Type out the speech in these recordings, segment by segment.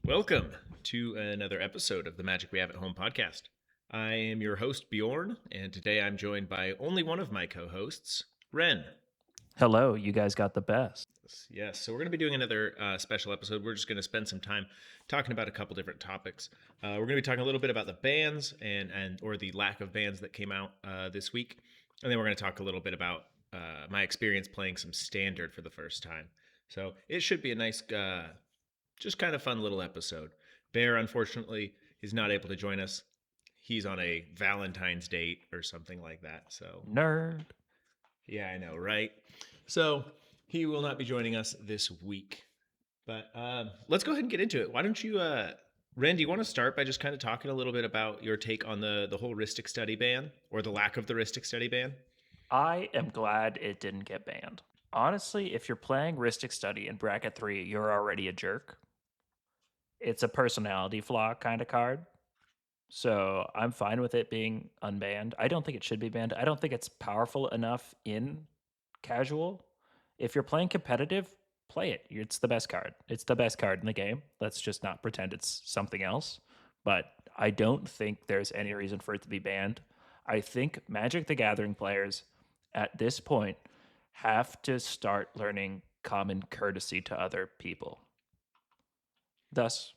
Welcome to another episode of the Magic We Have at Home podcast. I am your host, Bjorn, and today I'm joined by only one of my co hosts, Ren. Hello, you guys got the best. Yes, so we're going to be doing another special episode. We're just going to spend some time talking about a couple different topics. We're going to be talking a little bit about the bans and or the lack of bans that came out this week, and then we're going to talk a little bit about my experience playing some standard for the first time. So it should be a nice, just kind of fun little episode. Bear, unfortunately, is not able to join us. He's on a Valentine's date or something like that. So Nerd. yeah, I know, right? So he will not be joining us this week. But let's go ahead and get into it. Why don't you, Ren, do you want to start by just kind of talking a little bit about your take on the whole Ristic study ban or the lack of the Ristic study ban? I am glad it didn't get banned. Honestly, if you're playing Ristic Study in bracket 3, you're already a jerk. It's a personality flaw kind of card. So I'm fine with it being unbanned. I don't think it should be banned. I don't think it's powerful enough in casual. If you're playing competitive, play it. It's the best card. It's the best card in the game. Let's just not pretend it's something else. But I don't think there's any reason for it to be banned. I think Magic the Gathering players at this point have to start learning common courtesy to other people. Thus,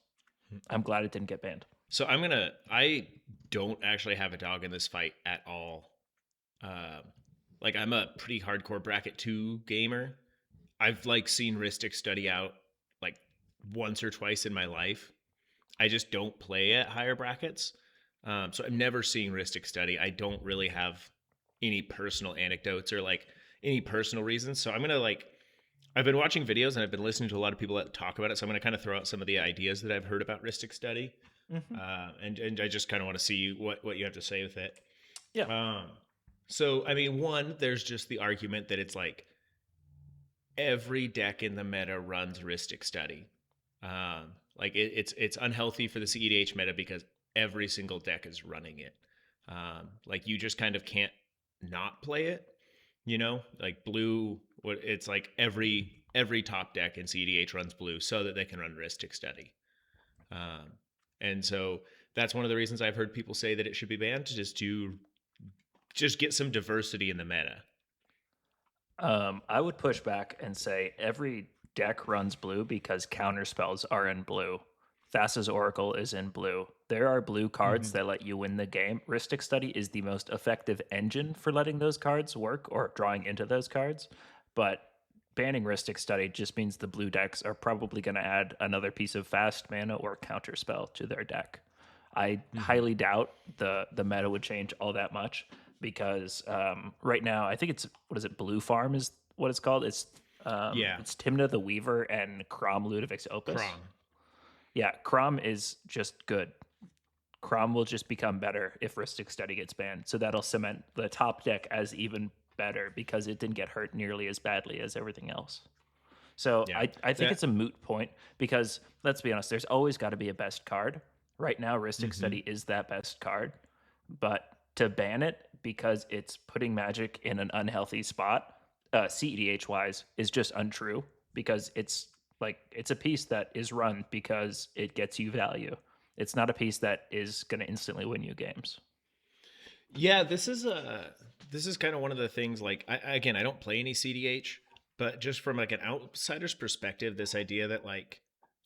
I'm glad it didn't get banned. So I don't actually have a dog in this fight at all. Like I'm a pretty hardcore bracket 2 gamer. I've like seen Ristic study out like once or twice in my life. I just don't play at higher brackets. So I'm never seeing Ristic study. I don't really have any personal anecdotes or like any personal reasons. So I'm going to like, I've been watching videos and I've been listening to a lot of people that talk about it. So I'm going to kind of throw out some of the ideas that I've heard about Ristic study. And I just kind of want to see what you have to say with it. Yeah. So, I mean, one, there's just the argument that it's like every deck in the meta runs Ristic study. Like it's unhealthy for the CEDH meta because every single deck is running it. Like you just kind of can't not play it, you know, like blue. What it's like every top deck in CEDH runs blue so that they can run Ristic study. And so that's one of the reasons I've heard people say that it should be banned, to just get some diversity in the meta. I would push back and say every deck runs blue because counter spells are in blue. Thassa's Oracle is in blue. There are blue cards that let you win the game. Ristic Study is the most effective engine for letting those cards work or drawing into those cards. But banning Ristic Study just means the blue decks are probably going to add another piece of fast mana or counter spell to their deck. I highly doubt the meta would change all that much because right now I think it's Blue Farm is what it's called. It's Timna the Weaver and Crom Ludovic's Opus. Crom. Yeah, Crom is just good. Crom will just become better if Ristic Study gets banned. So that'll cement the top deck as even better because it didn't get hurt nearly as badly as everything else. So Yeah. I think it's a moot point because let's be honest, there's always got to be a best card. Right now, Ristic Study is that best card, but to ban it because it's putting Magic in an unhealthy spot, CEDH wise, is just untrue because it's a piece that is run because it gets you value. It's not a piece that is going to instantly win you games. Yeah, this is kind of one of the things. Like, I don't play any CDH, but just from like an outsider's perspective, this idea that like,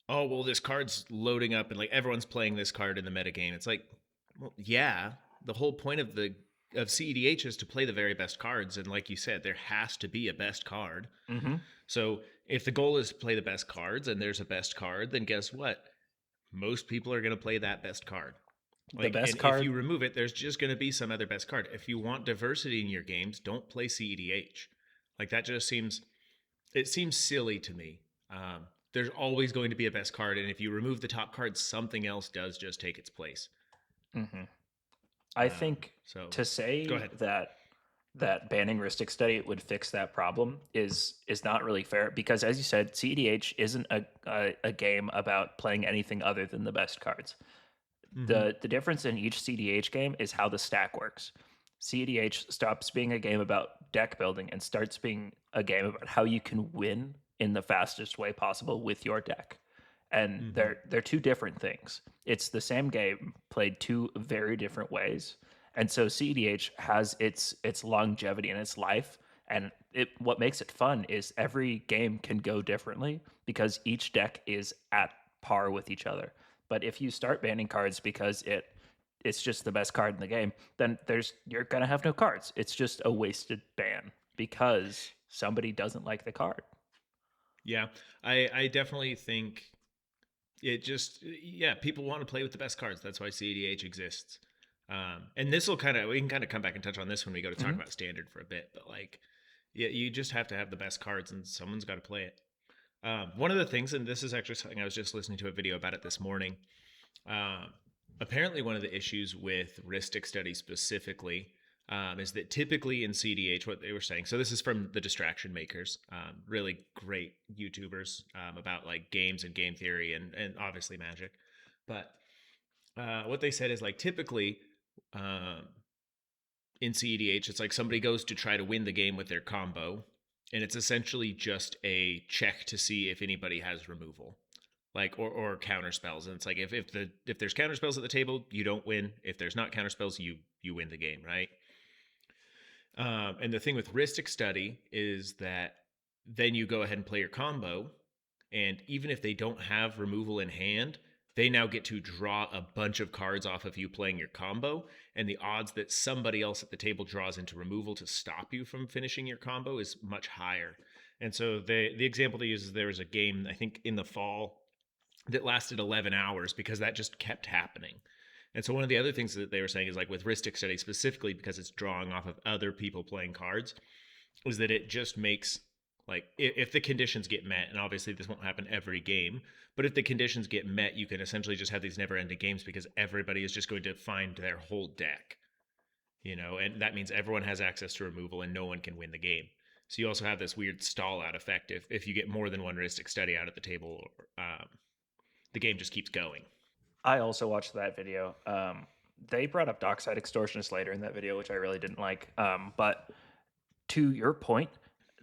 oh well, this card's loading up and like everyone's playing this card in the metagame. It's like, well, yeah, the whole point of CEDH is to play the very best cards, and like you said, there has to be a best card. So if the goal is to play the best cards and there's a best card, then guess what? Most people are going to play that best card. Like, the best and card. if you remove it, there's just going to be some other best card. If you want diversity in your games, don't play CEDH. Like that just seems silly to me. There's always going to be a best card, and if you remove the top card, something else does just take its place. I think so to say go ahead. that banning Ristic Study would fix that problem is not really fair because, as you said, CEDH isn't a game about playing anything other than the best cards. The difference in each CEDH game is how the stack works. CEDH stops being a game about deck building and starts being a game about how you can win in the fastest way possible with your deck. and Hmm. they're two different things. It's the same game played two very different ways. And so CEDH has its longevity and its life, and what makes it fun is every game can go differently because each deck is at par with each other. But if you start banning cards because it's just the best card in the game, then you're gonna have no cards. It's just a wasted ban because somebody doesn't like the card. Yeah, I definitely think it just yeah, people want to play with the best cards. That's why CEDH exists. And this will kind of we can kind of come back and touch on this when we go to talk Mhm. about standard for a bit. But like, yeah, you just have to have the best cards, and someone's got to play it. One of the things, and this is actually something I was just listening to a video about it this morning. Um, Apparently, one of the issues with Ristic study specifically is that typically in CDH, what they were saying, so this is from the Distraction Makers, really great YouTubers about like games and game theory and obviously magic. But what they said is like typically um, in CEDH, it's like somebody goes to try to win the game with their combo, and it's essentially just a check to see if anybody has removal, like or counter spells. And it's like if there's counter spells at the table, you don't win. If there's not counter spells, you win the game, right? And the thing with Ristic Study is that then you go ahead and play your combo, and even if they don't have removal in hand, they now get to draw a bunch of cards off of you playing your combo, and the odds that somebody else at the table draws into removal to stop you from finishing your combo is much higher. And so the example they use is there was a game I think in the fall that lasted 11 hours because that just kept happening. And so one of the other things that they were saying is like with Ristic Study specifically because it's drawing off of other people playing cards is that it just makes like if the conditions get met, and obviously this won't happen every game, but if the conditions get met, you can essentially just have these never-ending games because everybody is just going to find their whole deck, and that means everyone has access to removal and no one can win the game. So you also have this weird stall out effect if you get more than one Ristic Study out at the table, the game just keeps going. I also watched that video. They brought up Dockside Extortionist later in that video, which I really didn't like. But to your point,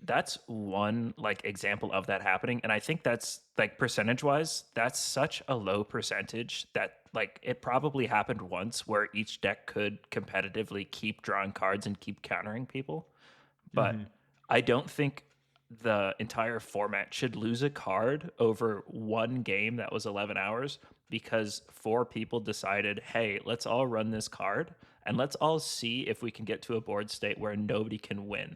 that's one like example of that happening, and I think that's like percentage wise, that's such a low percentage that like it probably happened once where each deck could competitively keep drawing cards and keep countering people. But Mm-hmm. I don't think the entire format should lose a card over one game that was 11 hours because four people decided, hey, let's all run this card and let's all see if we can get to a board state where nobody can win.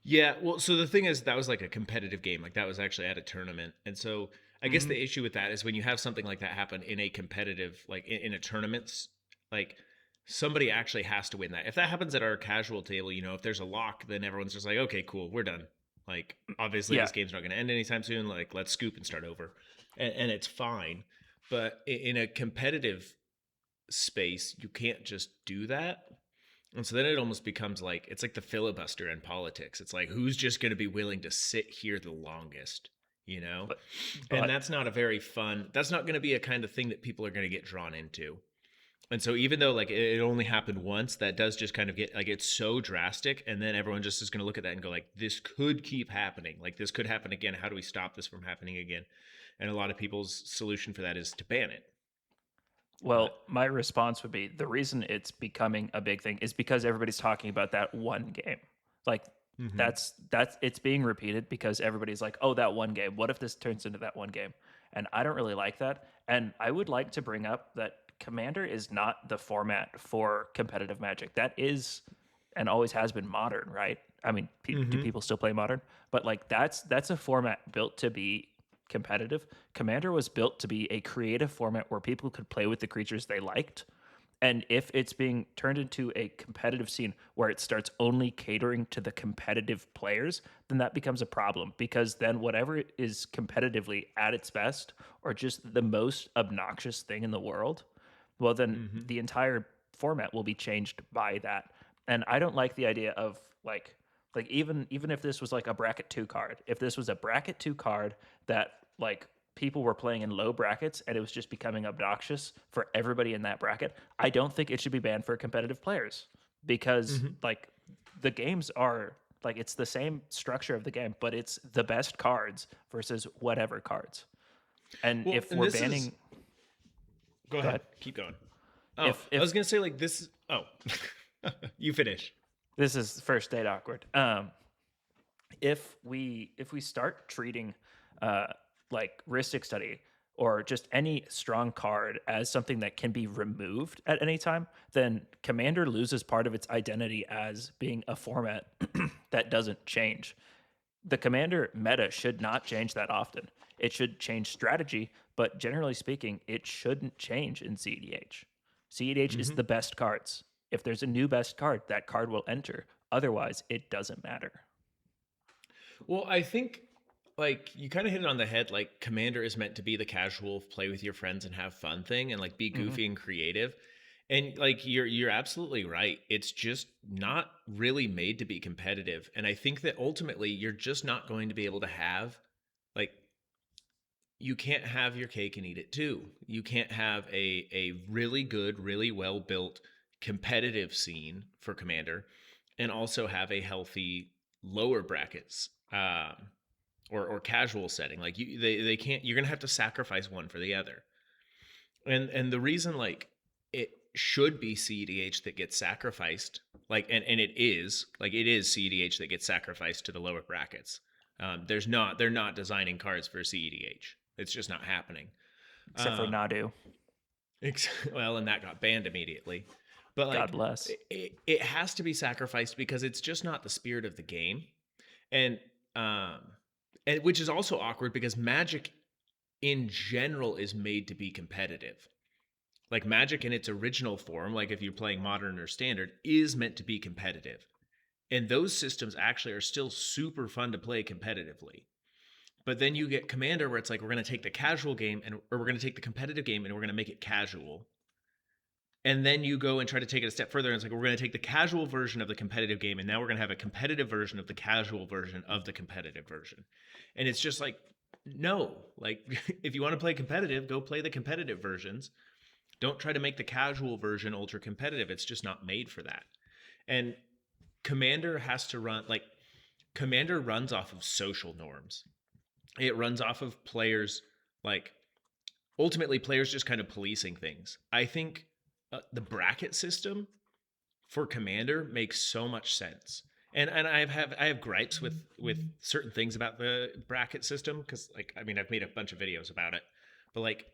Yeah, well, so the thing is, that was like a competitive game. Like that was actually at a tournament, and so I guess Hmm. the issue with that is when you have something like that happen in a competitive, like in a tournament, like somebody actually has to win that. If that happens at our casual table, if there's a lock, then everyone's just like, okay, cool, we're done. Like obviously Yeah. this game's not going to end anytime soon. Like let's scoop and start over, and it's fine. But in a competitive space, you can't just do that. And so then it almost becomes like it's like the filibuster in politics. It's like who's just going to be willing to sit here the longest, you know? But, And but that's not a very fun. That's not going to be a kind of thing that people are going to get drawn into. And so even though like it only happened once, that does just kind of get like it's so drastic, and then everyone just is going to look at that and go like, this could keep happening. Like this could happen again. How do we stop this from happening again? And a lot of people's solution for that is to ban it. Well, But my response would be the reason it's becoming a big thing is because everybody's talking about that one game. Like mm-hmm. that's it's being repeated because everybody's like, "Oh, that one game. What if this turns into that one game?" And I don't really like that. And I would like to bring up that Commander is not the format for competitive Magic. That is and always has been Modern, right? I mean, do Mm-hmm. people still play Modern? But like that's a format built to be competitive. Commander was built to be a creative format where people could play with the creatures they liked. And if it's being turned into a competitive scene where it starts only catering to the competitive players, then that becomes a problem because then whatever is competitively at its best or just the most obnoxious thing in the world, well, then Mm-hmm. the entire format will be changed by that. And I don't like the idea of like even if this was like a bracket 2 card, if this was a bracket 2 card that like people were playing in low brackets and it was just becoming obnoxious for everybody in that bracket, I don't think it should be banned for competitive players because Mm-hmm. like the games are like it's the same structure of the game, but it's the best cards versus whatever cards. And Well, if and we're this is banning, go go ahead, ahead. keep going. Oh, If I was if gonna say like this. Oh, you finish. this is first date awkward. If we start treating uh like Ristic Study or just any strong card as something that can be removed at any time, then Commander loses part of its identity as being a format that doesn't change. The Commander meta should not change that often. It should change strategy, but generally speaking, it shouldn't change in CEDH. CEDH is Hmm. the best cards. If there's a new best card, that card will enter. Otherwise, it doesn't matter. Well, I think like you kind of hit it on the head. Like Commander is meant to be the casual play with your friends and have fun thing, and like be Hmm. goofy and creative. And like you're absolutely right. It's just not really made to be competitive. And I think that ultimately you're just not going to be able to have like you can't have your cake and eat it too. You can't have a really good, really well built competitive scene for Commander, and also have a healthy lower brackets or casual setting. Like they can't. You're gonna have to sacrifice one for the other. And the reason like it should be CEDH that gets sacrificed, like and it is CEDH that gets sacrificed to the lower brackets. They're not designing cards for CEDH. It's just not happening. Except for Um, Nadu. well, and that got banned immediately. But God like bless. it has to be sacrificed because it's just not the spirit of the game. And um and which is also awkward because Magic in general is made to be competitive. Like Magic in its original form, like if you're playing modern or standard, is meant to be competitive. And those systems actually are still super fun to play competitively. But then you get Commander where it's like we're going to take the casual game and or we're going to take the competitive game and we're going to make it casual. And then you go and try to take it a step further and it's like we're going to take the casual version of the competitive game and now we're going to have a competitive version of the casual version of the competitive version. And it's just like no, like if you want to play competitive, go play the competitive versions. Don't try to make the casual version ultra competitive. It's just not made for that. And Commander has to run like Commander runs off of social norms. It runs off of players like ultimately players just kind of policing things. I think the bracket system for Commander makes so much sense. And I have gripes with certain things about the bracket system because like I mean I've made a bunch of videos about it, but like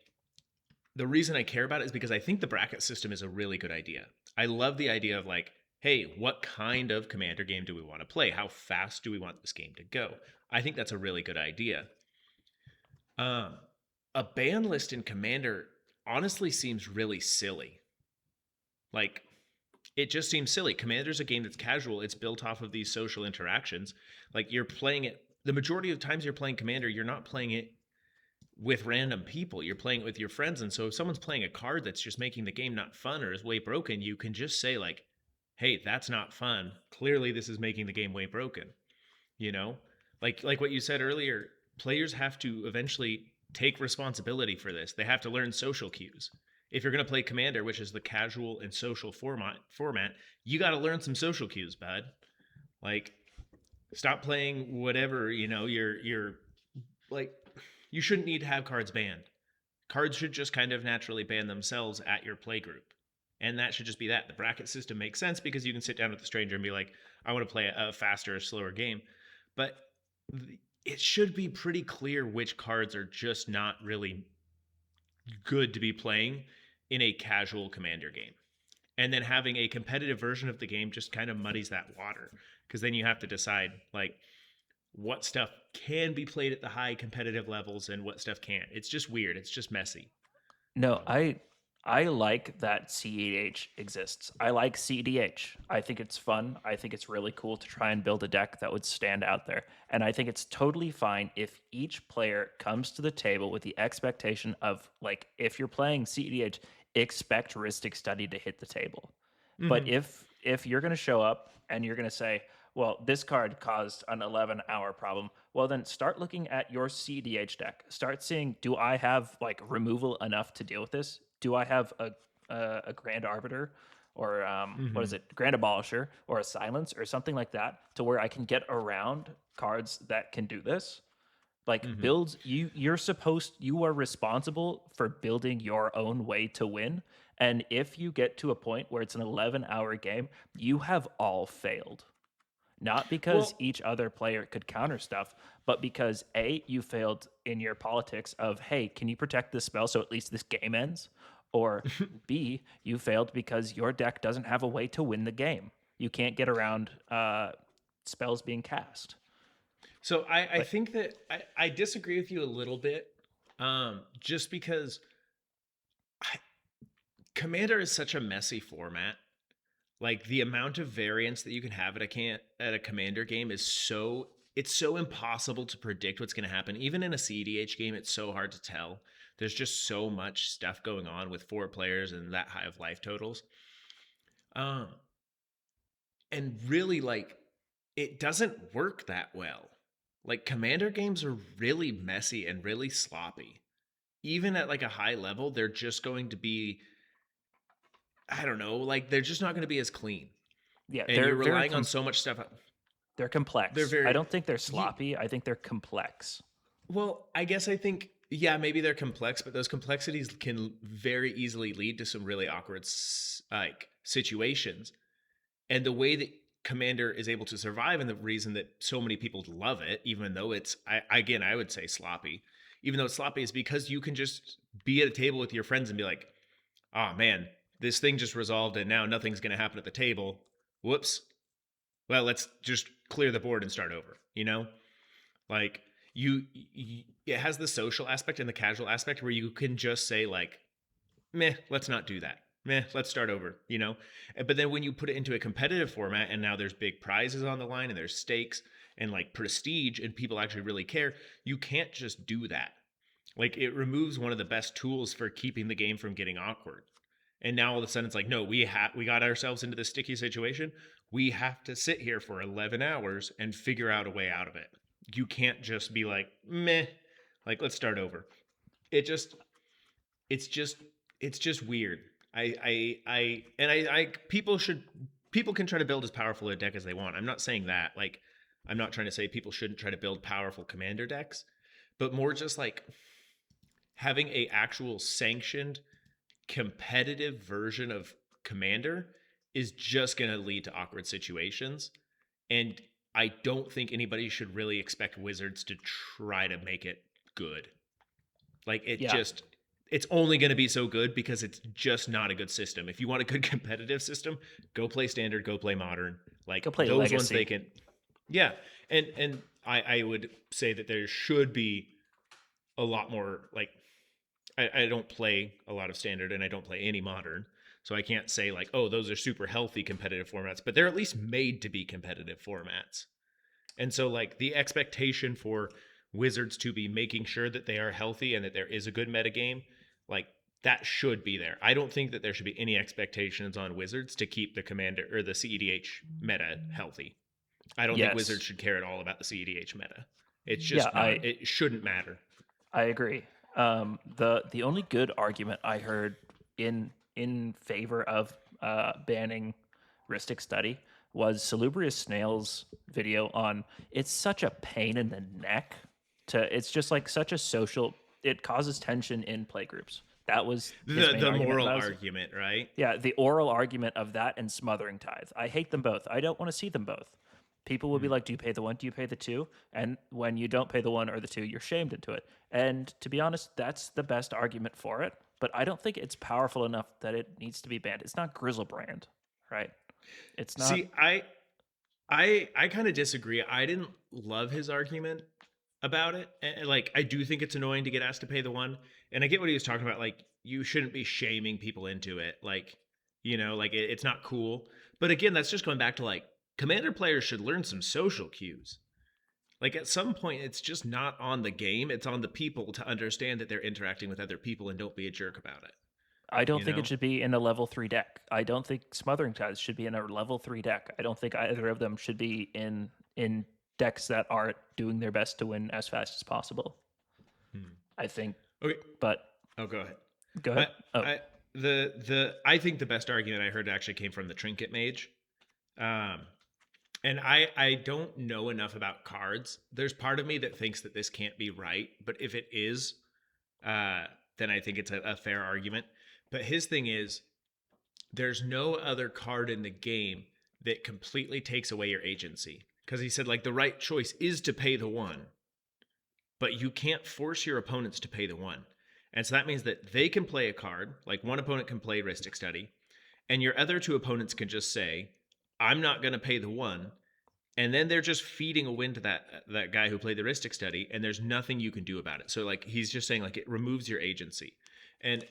the reason I care about it is because I think the bracket system is a really good idea. I love the idea of like, hey, what kind of Commander game do we want to play? How fast do we want this game to go? I think that's a really good idea. Um, a ban list in Commander honestly seems really silly. Like, it just seems silly. Commander's a game that's casual. It's built off of these social interactions. Like, you're playing it. The majority of times you're playing Commander, you're not playing it with random people. You're playing it with your friends. And so if someone's playing a card that's just making the game not fun or is way broken, you can just say, like, hey, that's not fun. Clearly, this is making the game way broken. You know? Like what you said earlier, players have to eventually take responsibility for this. They have to learn social cues. If you're going to play Commander, which is the casual and social format, you got to learn some social cues, bud. Like stop playing whatever, you know, you're like you shouldn't need to have cards banned. Cards should just kind of naturally ban themselves at your play group. And that should just be that. The bracket system makes sense because you can sit down with the stranger and be like, I want to play a faster, slower game. But it should be pretty clear which cards are just not really good to be playing in a casual Commander game. And then having a competitive version of the game just kind of muddies that water because then you have to decide like what stuff can be played at the high competitive levels and what stuff can't. It's just weird. It's just messy. No, I like that CEH exists. I like CDH. I think it's fun. I think it's really cool to try and build a deck that would stand out there. And I think it's totally fine if each player comes to the table with the expectation of like if you're playing CEDH, expect Ristic Study to hit the table. But Mm-hmm. if you're going to show up and you're going to say, well, this card caused an 11-hour problem, well, then start looking at your CDH deck. Start seeing, do I have like removal enough to deal with this? Do I have a Grand Arbiter or what is Mm-hmm. it, Grand Abolisher or a Silence or something like that to where I can get around cards that can do this? Like Hmm. builds, you are responsible for building your own way to win. And if you get to a point where it's an 11-hour game, you have all failed. Not because Well, each other player could counter stuff, but because A, you failed in your politics of, hey, can you protect this spell so at least this game ends? Or B, you failed because your deck doesn't have a way to win the game. You can't get around spells being cast. so I Like, think that I disagree with you a little bit, just because I, Commander is such a messy format. Like the amount of variance that you can have at a Commander game is it's so impossible to predict what's going to happen. Even in a CEDH game, it's so hard to tell. There's just so much stuff going on with 4 players and that high of life totals. Um, and really, like, it doesn't work that well. Like Commander games are really messy and really sloppy. Even at like a high level, they're just going to be, I don't know, like they're just not going to be as clean. yeah, And you're relying on so much stuff. they're They're complex. I very, don't think they're sloppy. I think they're complex. well, I guess I think, yeah, maybe they're complex, but those complexities can very easily lead to some really awkward like situations. And the way that Commander is able to survive, and the reason that so many people love it, even though it's, again, I would say sloppy, even though it's sloppy, is because you can just be at a table with your friends and be like, oh man, this thing just resolved and now nothing's going to happen at the table. Whoops. Well, let's just clear the board and start over, you know? Like it has the social aspect and the casual aspect where you can just say like, meh, let's not do that. Meh, let's start over, you know? But then when you put it into a competitive format and now there's big prizes on the line and there's stakes and like prestige and people actually really care, you can't just do that. Like it removes one of the best tools for keeping the game from getting awkward. And now all of a sudden it's like, no, we got ourselves into this sticky situation. We have to sit here for 11 hours and figure out a way out of it. You can't just be like, meh, like let's start over. It just it's just it's just weird. I people can try to build as powerful a deck as they want. I'm not saying that. Like I'm not trying to say people shouldn't try to build powerful commander decks, but more just like having a actual sanctioned competitive version of commander is just going to lead to awkward situations. And I don't think anybody should really expect wizards to try to make it good. Like Yeah, it's only going to be so good because it's just not a good system. If you want a good competitive system, go play standard, go play modern. Like go play those ones Legacy. they can, yeah. And I would say that there should be a lot more like I don't play a lot of standard and I don't play any modern. So I can't say like, oh, those are super healthy competitive formats, but they're at least made to be competitive formats. And so like the expectation for Wizards to be making sure that they are healthy and that there is a good metagame, like that should be there. I don't think that there should be any expectations on Wizards to keep the commander or the CEDH meta healthy. I don't think Yes. Wizards should care at all about the CEDH meta. It's Yeah, just not. It shouldn't matter. I agree. The only good argument I heard in favor of banning Ristic Study was Salubrious Snail's video on it's such a pain in the neck to it's just like such a social it causes tension in playgroups. That was his main The argument. And moral I was argument, right? yeah, the oral argument of that and smothering tithe. I hate them both. I don't want to see them both. People will be Hmm. like, "Do you pay the one? Do you pay the two?" And when you don't pay the one or the two, you're shamed into it. And to be honest, that's the best argument for it. But I don't think it's powerful enough that it needs to be banned. It's not Grizzlebrand, right? It's not. See, I kind of disagree. I didn't love his argument about it. And, like I do think it's annoying to get asked to pay the one. And I get what he was talking about. Like you shouldn't be shaming people into it. Like, you know, like it's not cool. But again, that's just going back to like commander players should learn some social cues. Like at some point it's just not on the game, it's on the people to understand that they're interacting with other people and don't be a jerk about it, I don't you think it know? should be in a level 3 deck. I don't think Smothering Tithe should be in a level 3 deck. I don't think either of them should be in decks that are doing their best to win as fast as possible. Hmm. I think, Okay. but Oh, go ahead. go I ahead. Oh, I the I think the best argument I heard actually came from the Trinket Mage. Um And I don't know enough about cards. There's part of me that thinks that this can't be right, but if it is, uh, then I think it's a fair argument. But his thing is, there's no other card in the game that completely takes away your agency. Because he said, like, the right choice is to pay the one, but you can't force your opponents to pay the one. And so that means that they can play a card, like one opponent can play Ristic Study, and your other two opponents can just say, I'm not going to pay the one. And then they're just feeding a win to that guy who played the Ristic Study, and there's nothing you can do about it. So like he's just saying like it removes your agency, and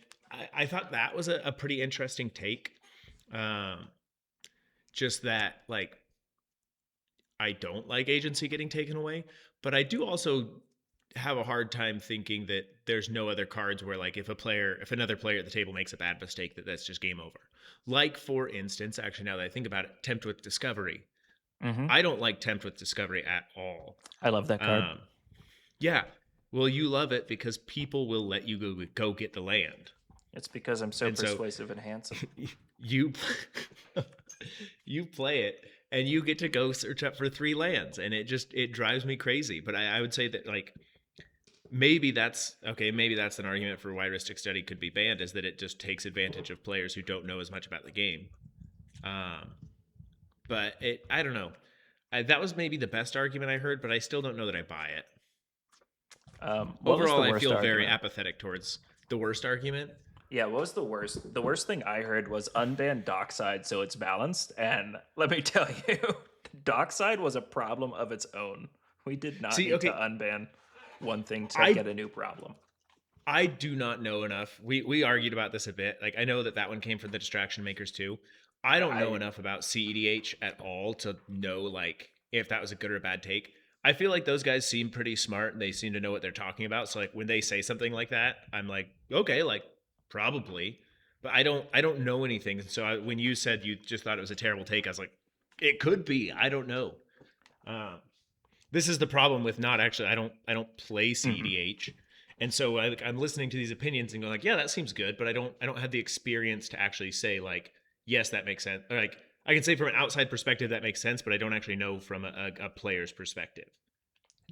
I thought that was a pretty interesting take. Um, just that like I don't like agency getting taken away, but I do also have a hard time thinking that there's no other cards where like if another player at the table makes a bad mistake that's just game over. Like for instance, actually now that I think about it, Tempt with Discovery. Hmm. I don't like Tempt with Discovery at all. I love that card. Um, yeah. Well, you love it because people will let you go get the land. It's because I'm so And so persuasive and handsome. you you play it and you get to go search up for 3 lands, and it drives me crazy. But I would say that like maybe that's okay, maybe that's an argument for why Ristic Study could be banned, is that it just takes advantage of players who don't know as much about the game. Um, but I don't know. That was maybe the best argument I heard, but I still don't know that I buy it. What was Overall, the I worst feel argument? very apathetic towards the worst argument. Yeah, what was the worst? The worst thing I heard was unban Dockside so it's balanced. And let me tell you, Dockside was a problem of its own. We did not See, need to okay, unban one thing to I get a new problem. I do not know enough. We argued about this a bit. Like I know that one came from the Distraction Makers too. I don't know I enough about CEDH at all to know like if that was a good or a bad take. I feel like those guys seem pretty smart and they seem to know what they're talking about. So like when they say something like that, I'm like, okay, like probably, but I don't know anything. So when you said you just thought it was a terrible take, I was like, it could be. I don't know. Um, this is the problem with not actually. I don't play Mhm. CEDH, and so I'm listening to these opinions and going like, yeah, that seems good, but I don't have the experience to actually say like, yes, that makes sense. Or like I can say from an outside perspective that makes sense, but I don't actually know from a player's perspective.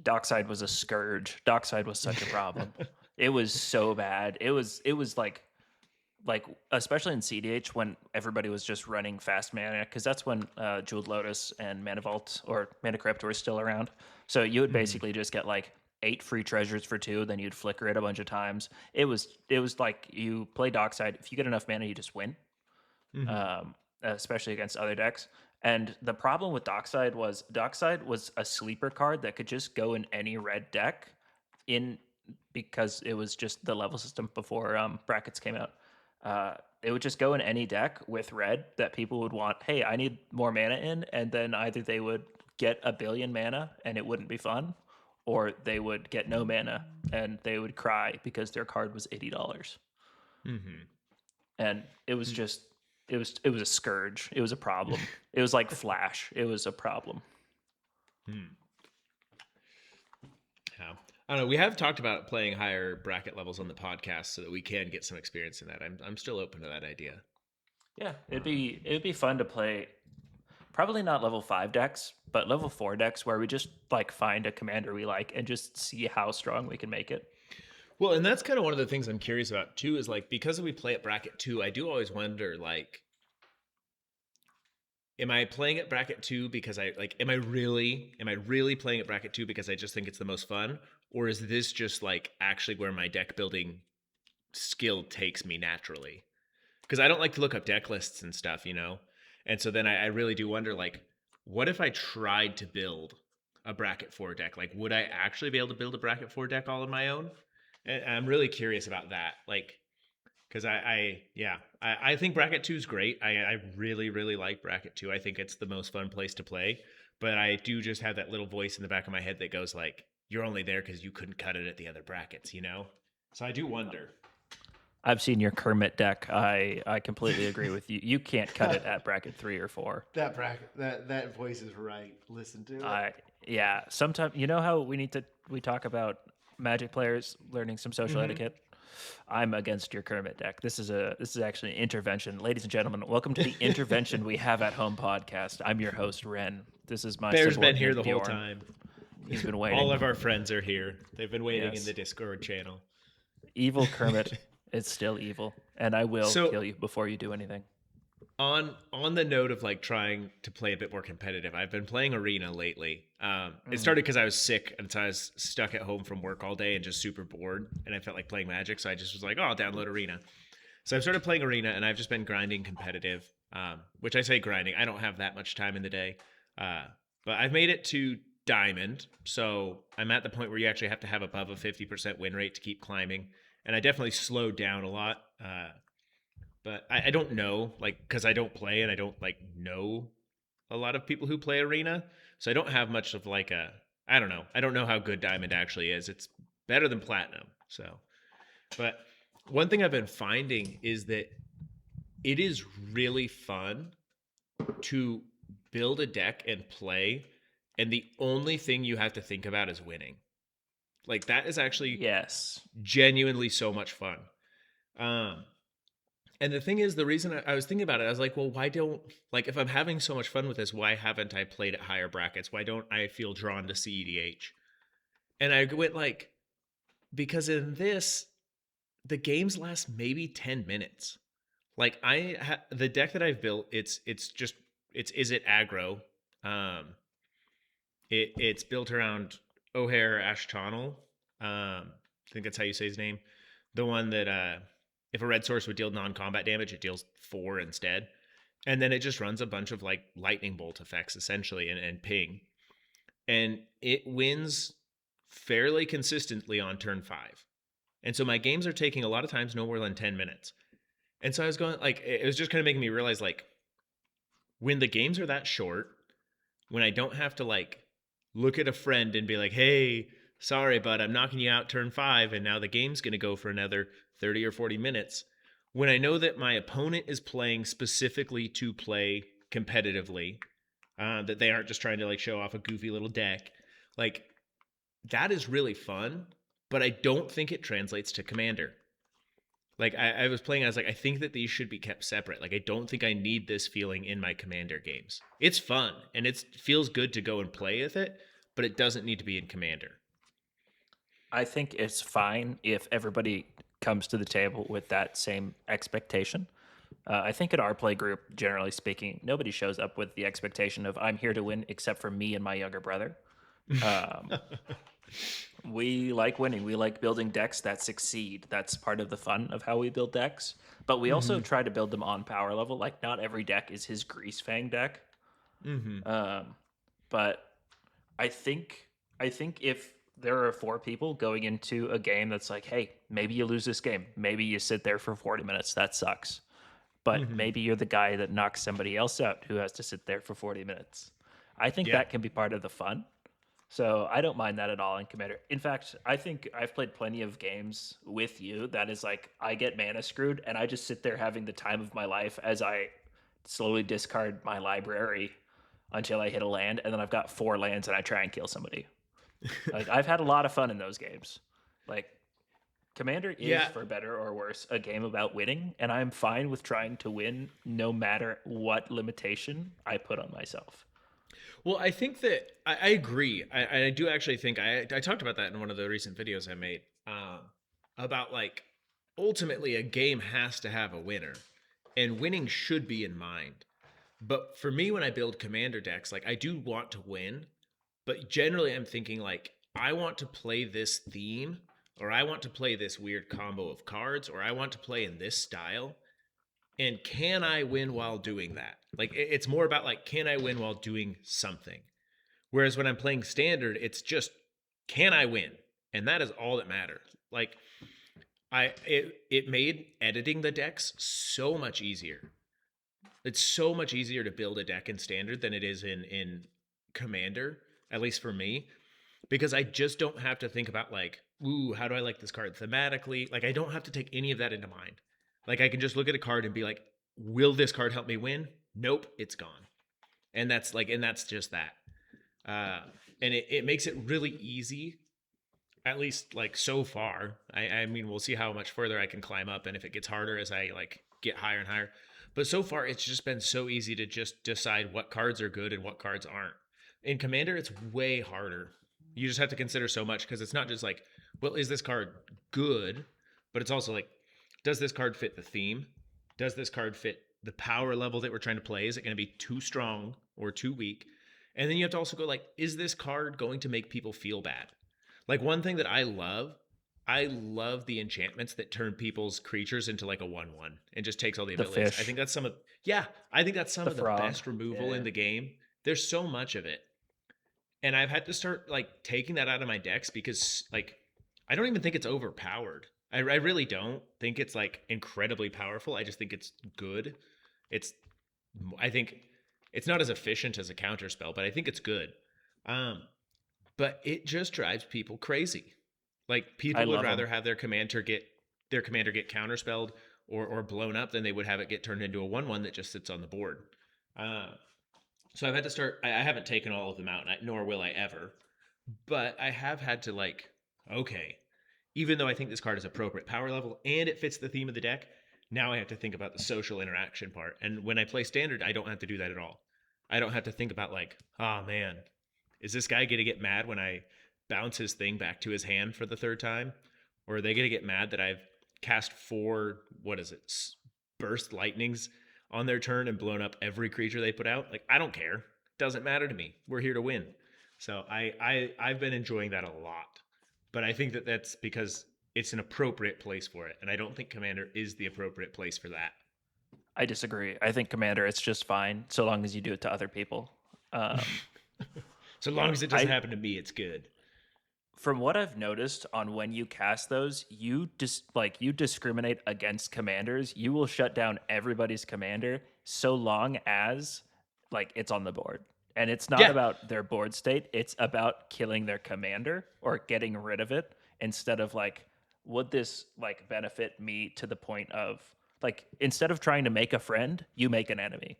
Dockside was a scourge. Dockside was such a problem. It was so bad. It was like especially in CDH when everybody was just running fast mana, because that's when Jeweled Lotus and Mana Vault or Mana Crypt were still around. So you would Mm-hmm. basically just get like 8 free treasures for 2, then you'd flicker it a bunch of times. It was like you play Dockside. If you get enough mana, you just win, Mm-hmm. especially against other decks. And the problem with Dockside was a sleeper card that could just go in any red deck in because it was just the level system before brackets came out. It would just go in any deck with red that people would want. Hey, I need more mana in, and then either they would get a billion mana and it wouldn't be fun, or they would get no mana and they would cry because their card was $80. Mm-hmm. And it was just it was a scourge. It was a problem. It was like Flash. It was a problem. Hmm. Yeah. I don't know. We have talked about playing higher bracket levels on the podcast so that we can get some experience in that. I'm still open to that idea. Yeah, it'd Um, be it'd be fun to play. Probably not level 5 decks, but level 4 decks where we just like find a commander we like and just see how strong we can make it. well, and that's kind of one of the things I'm curious about too. Is like because we play at bracket 2, I do always wonder like, am I playing at bracket 2 because I like? Am I really playing at bracket 2 because I just think it's the most fun, or is this just like actually where my deck building skill takes me naturally? Because I don't like to look up deck lists and stuff, And so then I really do wonder, like, what if I tried to build a bracket 4 deck? Like, would I actually be able to build a bracket 4 deck all on my own? And I'm really curious about that. Like, because I think bracket 2 is great. I really, really like bracket 2. I think it's the most fun place to play. But I do just have that little voice in the back of my head that goes, like, you're only there because you couldn't cut it at the other brackets? So I do wonder. I've seen your Kermit deck. I completely agree with you. You can't cut it at bracket 3 or 4. That bracket, that voice is right. Listen to it. I Yeah, sometimes you know how we talk about Magic players learning some social Mm-hmm. etiquette. I'm against your Kermit deck. This is actually an intervention. Ladies and gentlemen, welcome to the intervention we have at home podcast. I'm your host, Ren. This is my Bear's been here subordinate, the whole Bjorn. time. He's been waiting. All of our friends are here. They've been waiting in Yes. the Discord channel. Evil Kermit is still evil, and I will kill you before you do anything. On the note of like trying to play a bit more competitive, I've been playing Arena lately. It started because I was sick and so I was stuck at home from work all day and just super bored, and I felt like playing Magic, so I just was like, oh, I'll download Arena. So I've started playing Arena, and I've just been grinding competitive, which I say grinding. I don't have that much time in the day, but I've made it to Diamond, so I'm at the point where you actually have to have above a 50% win rate to keep climbing, and I definitely slowed down a lot. But I don't know, like, because I don't play and I don't like know a lot of people who play Arena, so I don't have much of like I don't know. I don't know how good Diamond actually is. It's better than Platinum, so. But one thing I've been finding is that it is really fun to build a deck and play, and the only thing you have to think about is winning. Like, that is actually genuinely so much fun. And the thing is, the reason I was thinking about it, I was like, well, why don't, like, if I'm having so much fun with this, why haven't I played at higher brackets? Why don't I feel drawn to CEDH? And I went like, because in this, the games last maybe 10 minutes. Like, the deck that I've built, it's Is It Aggro? It's built around O'Hare Ashtonal. I think that's how you say his name. The one that, if a red source would deal non-combat damage, it deals 4 instead. And then it just runs a bunch of like lightning bolt effects essentially and ping. And it wins fairly consistently on turn 5. And so my games are taking a lot of times no more than 10 minutes. And so I was going like, it was just kind of making me realize like, when the games are that short, when I don't have to like look at a friend and be like, hey, sorry, bud, I'm knocking you out turn 5, and now the game's going to go for another 30 or 40 minutes. When I know that my opponent is playing specifically to play competitively, that they aren't just trying to like show off a goofy little deck, like that is really fun, but I don't think it translates to Commander. Like I was playing, I was like, I think that these should be kept separate. Like I don't think I need this feeling in my Commander games. It's fun and it feels good to go and play with it, but it doesn't need to be in Commander. I think it's fine if everybody comes to the table with that same expectation. I think in our play group, generally speaking, nobody shows up with the expectation of I'm here to win except for me and my younger brother. We like winning. We like building decks that succeed. That's part of the fun of how we build decks. But we also try to build them on power level. Like not every deck is his Grease Fang deck. But I think if there are 4 people going into a game that's like, hey, maybe you lose this game. Maybe you sit there for 40 minutes. That sucks. But maybe you're the guy that knocks somebody else out who has to sit there for 40 minutes. I think that can be part of the fun. So I don't mind that at all in Commander. In fact, I think I've played plenty of games with you that is like I get mana screwed and I just sit there having the time of my life as I slowly discard my library until I hit a land, and then I've got 4 lands and I try and kill somebody. Like I've had a lot of fun in those games. Like Commander is, for better or worse, a game about winning, and I'm fine with trying to win no matter what limitation I put on myself. Well, I think that I agree. I do actually think I talked about that in one of the recent videos I made about like ultimately a game has to have a winner, and winning should be in mind. But for me, when I build Commander decks, like I do want to win, but generally I'm thinking like I want to play this theme, or I want to play this weird combo of cards, or I want to play in this style. And can I win while doing that? Like it's more about like, can I win while doing something? Whereas when I'm playing Standard, it's just, can I win? And that is all that matters. Like it made editing the decks so much easier. It's so much easier to build a deck in Standard than it is in Commander, at least for me, because I just don't have to think about like, ooh, how do I like this card thematically? Like I don't have to take any of that into mind. Like I can just look at a card and be like, will this card help me win? Nope, it's gone. And that's just that. And it makes it really easy, at least like so far. I mean, we'll see how much further I can climb up and if it gets harder as I like get higher and higher. But so far it's just been so easy to just decide what cards are good and what cards aren't. In Commander, it's way harder. You just have to consider so much because it's not just like, well, is this card good? But it's also like, does this card fit the theme? Does this card fit the power level that we're trying to play? Is it going to be too strong or too weak? And then you have to also go like, is this card going to make people feel bad? Like one thing that I love the enchantments that turn people's creatures into like a 1/1 and just takes all the The abilities. fish. I think that's some of I think that's some The of the frog. best removal in the game. There's so much of it. And I've had to start like taking that out of my decks because like I don't even think it's overpowered. I really don't think it's like incredibly powerful. I just think it's good. It's I think it's not as efficient as a counter spell, but I think it's good. But it just drives people crazy. Like people would rather have their commander get counterspelled or blown up than they would have it get turned into a 1/1 that just sits on the board. So I've had to start. I haven't taken all of them out, nor will I ever. But I have had to like, okay, even though I think this card is appropriate power level and it fits the theme of the deck, now I have to think about the social interaction part. And when I play Standard, I don't have to do that at all. I don't have to think about like, oh man, is this guy going to get mad when I bounce his thing back to his hand for the third time? Or are they going to get mad that I've cast 4, burst lightnings on their turn and blown up every creature they put out? Like, I don't care. Doesn't matter to me. We're here to win. So I've been enjoying that a lot. But I think that that's because it's an appropriate place for it. And I don't think Commander is the appropriate place for that. I disagree. I think Commander, it's just fine so long as you do it to other people. So long as it doesn't happen to me, it's good. From what I've noticed on when you cast those, you discriminate against commanders. You will shut down everybody's commander so long as like it's on the board. And it's not about their board state. It's about killing their commander or getting rid of it instead of like, would this like benefit me to the point of like, instead of trying to make a friend, you make an enemy.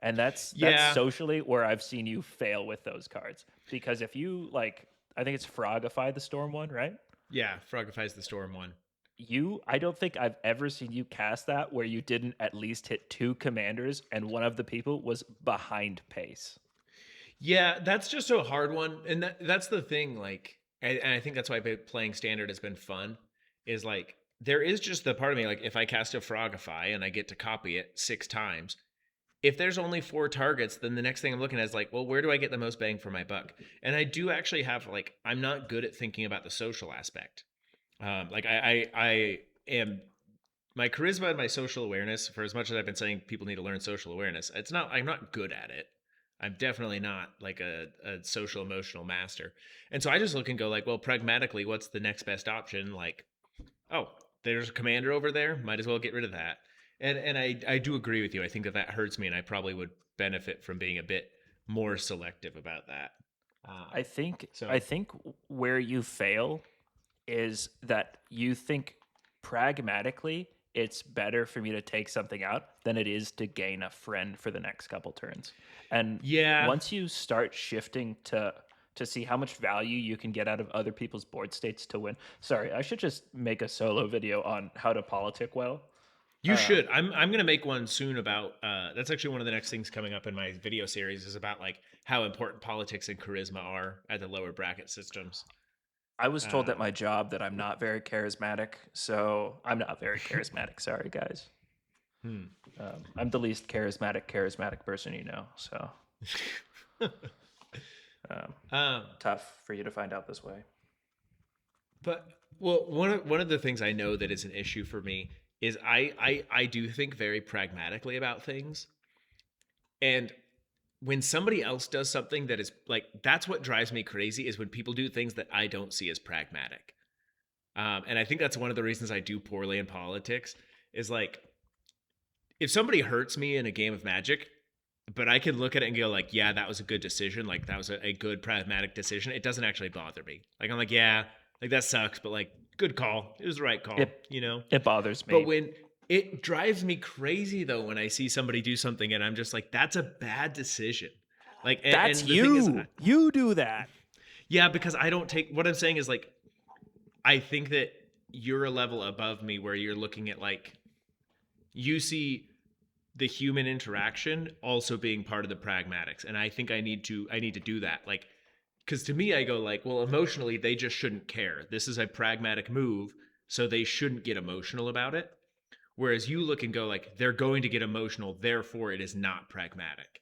And that's socially where I've seen you fail with those cards. Because if you like, I think it's Frogify the Storm one, right? Yeah, Frogify's the Storm one. I don't think I've ever seen you cast that where you didn't at least hit 2 commanders and one of the people was behind pace. Yeah, that's just a hard one. And that's the thing, like, and I think that's why playing Standard has been fun, is like, there is just the part of me, like, if I cast a Frogify and I get to copy it 6 times, if there's only 4 targets, then the next thing I'm looking at is like, well, where do I get the most bang for my buck? And I do actually have like, I'm not good at thinking about the social aspect. Like I am, my charisma and my social awareness, for as much as I've been saying people need to learn social awareness, I'm not good at it. I'm definitely not like a social emotional master. And so I just look and go like, well, pragmatically, what's the next best option? Like, oh, there's a commander over there. Might as well get rid of that. And I do agree with you. I think that hurts me, and I probably would benefit from being a bit more selective about that. I think where you fail is that you think pragmatically it's better for me to take something out than it is to gain a friend for the next couple turns. And once you start shifting to see how much value you can get out of other people's board states to win. Sorry, I should just make a solo video on how to politic well. You should. I'm going to make one soon about, that's actually one of the next things coming up in my video series is about like how important politics and charisma are at the lower bracket systems. I was told at my job that I'm not very charismatic, so I'm not very charismatic. Sorry, guys. I'm the least charismatic person you know, so tough for you to find out this way. But well, one of the things I know that is an issue for me is I do think very pragmatically about things. And when somebody else does something that is like, that's what drives me crazy is when people do things that I don't see as pragmatic. And I think that's one of the reasons I do poorly in politics is like, if somebody hurts me in a game of Magic, but I can look at it and go like, yeah, that was a good decision. Like that was a good pragmatic decision. It doesn't actually bother me. Like, I'm like, yeah, like that sucks, but like, good call. It was the right call, It bothers me. But when it drives me crazy though, when I see somebody do something and I'm just like, that's a bad decision. Like, that's you. You do that. Yeah, because I don't take, what I'm saying is like, I think that you're a level above me where you're looking at like, you see the human interaction also being part of the pragmatics. And I think I need to do that. Like, because to me, I go like, well, emotionally, they just shouldn't care. This is a pragmatic move, so they shouldn't get emotional about it. Whereas you look and go like, they're going to get emotional, therefore it is not pragmatic.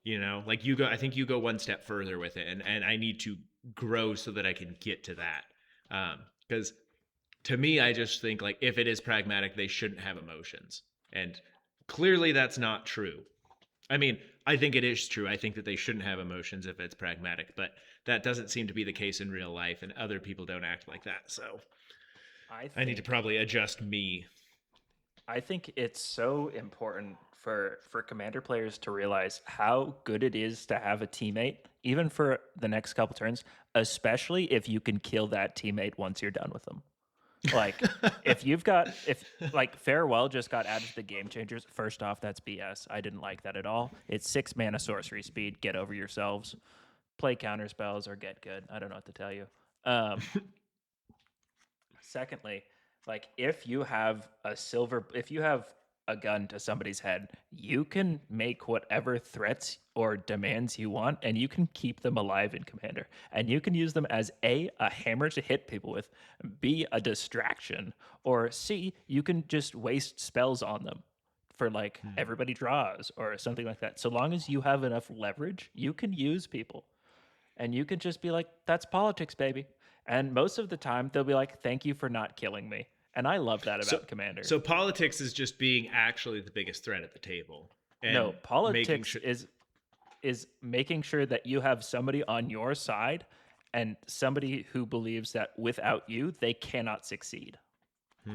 Like you go, I think you go one step further with it, and I need to grow so that I can get to that. Because to me, I just think like if it is pragmatic, they shouldn't have emotions, and clearly that's not true. I mean, I think it is true. I think that they shouldn't have emotions if it's pragmatic, but that doesn't seem to be the case in real life, and other people don't act like that. So I need to probably adjust me. I think it's so important for commander players to realize how good it is to have a teammate, even for the next couple turns, especially if you can kill that teammate once you're done with them. Like if Farewell just got added to the game changers, first off, that's BS. I didn't like that at all. It's 6 mana sorcery speed. Get over yourselves. Play counter spells or get good. I don't know what to tell you. Secondly, like if you have a gun to somebody's head, you can make whatever threats or demands you want, and you can keep them alive in Commander. And you can use them as a hammer to hit people with, B, a distraction, or C, you can just waste spells on them for like everybody draws or something like that. So long as you have enough leverage, you can use people. And you can just be like, that's politics, baby. And most of the time, they'll be like, thank you for not killing me. And I love that about Commander. So politics is just being actually the biggest threat at the table. And no, politics is making sure that you have somebody on your side and somebody who believes that without you, they cannot succeed. I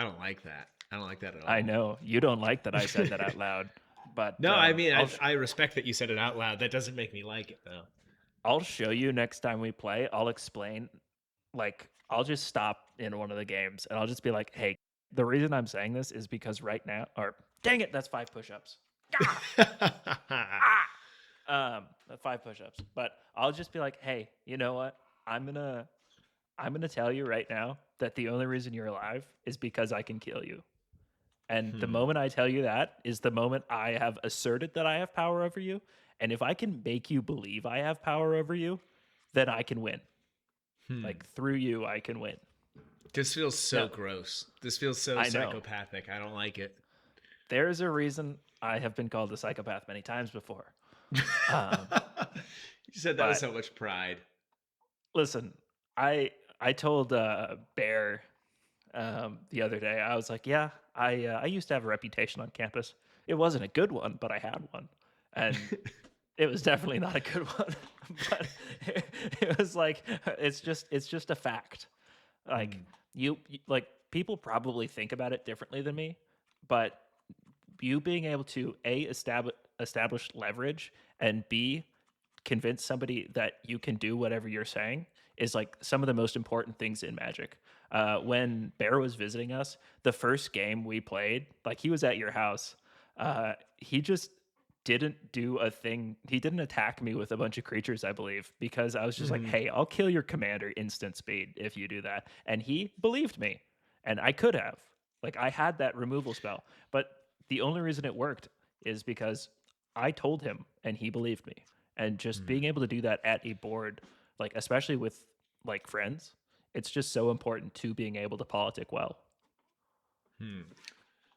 don't like that. I don't like that at all. I know. You don't like that I said that out loud. But no, I mean, I respect that you said it out loud. That doesn't make me like it, though. I'll show you next time we play. I'll explain. Like, I'll just stop in one of the games and I'll just be like, hey, the reason I'm saying this is because right now, or dang it, that's 5 push-ups. 5 push-ups. But I'll just be like, hey, you know what? I'm gonna tell you right now that the only reason you're alive is because I can kill you. And the moment I tell you that is the moment I have asserted that I have power over you. And if I can make you believe I have power over you, then I can win. Like through you, I can win. This feels so gross. This feels so psychopathic. I don't like it. There's a reason I have been called a psychopath many times before. You said that with so much pride. Listen, I told Bear the other day, I was like, yeah, I used to have a reputation on campus. It wasn't a good one, but I had one. And it was definitely not a good one. But it was like, it's just a fact. Like you like people probably think about it differently than me, but you being able to A, establish leverage, and B, convince somebody that you can do whatever you're saying is like some of the most important things in Magic. When Bear was visiting us, the first game we played, like he was at your house, he just didn't do a thing. He didn't attack me with a bunch of creatures, I believe, because I was just like, hey, I'll kill your commander instant speed if you do that. And he believed me. And I could have. Like, I had that removal spell. But the only reason it worked is because I told him and he believed me. And just being able to do that at a board, like, especially with, like, friends, it's just so important to being able to politic well.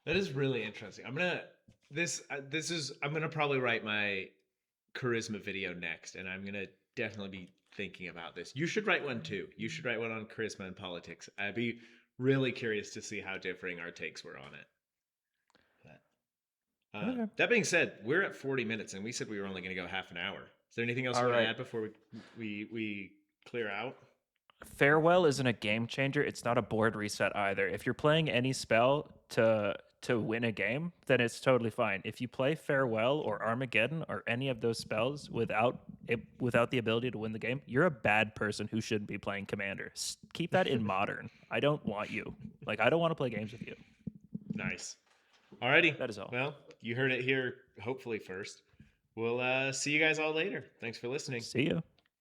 That is really interesting. I'm gonna probably write my charisma video next, and I'm gonna definitely be thinking about this. You should write one too. You should write one on charisma and politics. I'd be really curious to see how differing our takes were on it. That being said, we're at 40 minutes, and we said we were only going to go half an hour. Is there anything else you want to add before we clear out? Farewell isn't a game changer. It's not a board reset either. If you're playing any spell to win a game, then it's totally fine. If you play Farewell or Armageddon or any of those spells without the ability to win the game, you're a bad person who shouldn't be playing Commander. Keep that in Modern. I don't want you. Like, I don't want to play games with you. Nice. Alrighty. That is all. Well, you heard it here, hopefully first. We'll see you guys all later. Thanks for listening. See you.